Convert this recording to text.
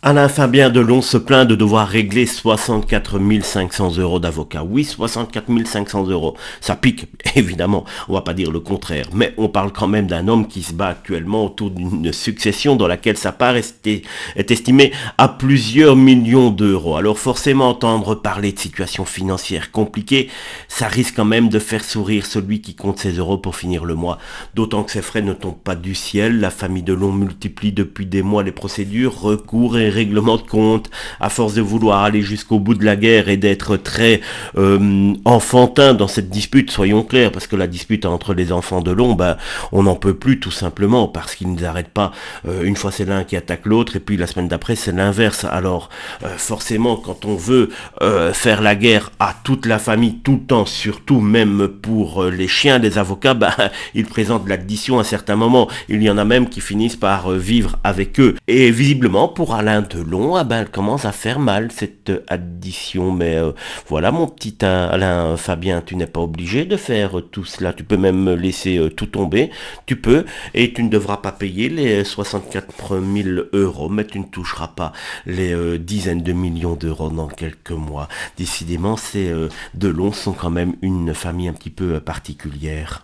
Alain Fabien Delon se plaint de devoir régler 64 500 euros d'avocat. Oui, 64 500 euros. Ça pique, évidemment, on va pas dire le contraire. Mais on parle quand même d'un homme qui se bat actuellement autour d'une succession dans laquelle sa part est estimée à plusieurs millions d'euros. Alors forcément, entendre parler de situation financière compliquée, ça risque quand même de faire sourire celui qui compte ses euros pour finir le mois. D'autant que ces frais ne tombent pas du ciel. La famille Delon multiplie depuis des mois les procédures, recours et règlement de compte, à force de vouloir aller jusqu'au bout de la guerre et d'être très enfantin dans cette dispute, soyons clairs, parce que la dispute entre les enfants de Delon, on n'en peut plus tout simplement, parce qu'ils ne arrêtent pas. Une fois c'est l'un qui attaque l'autre, et puis la semaine d'après c'est l'inverse. Alors forcément, quand on veut faire la guerre à toute la famille, tout le temps, surtout même pour les chiens des avocats, ils présentent l'addition à certains moments. Il y en a même qui finissent par vivre avec eux. Et visiblement, pour Alain Delon, elle commence à faire mal cette addition. Mais voilà, mon petit Alain Fabien, tu n'es pas obligé de faire tout cela. Tu peux même laisser tout tomber. Tu peux, et tu ne devras pas payer les 64 000 euros, mais tu ne toucheras pas les dizaines de millions d'euros dans quelques mois. Décidément, ces Delon sont quand même une famille un petit peu particulière.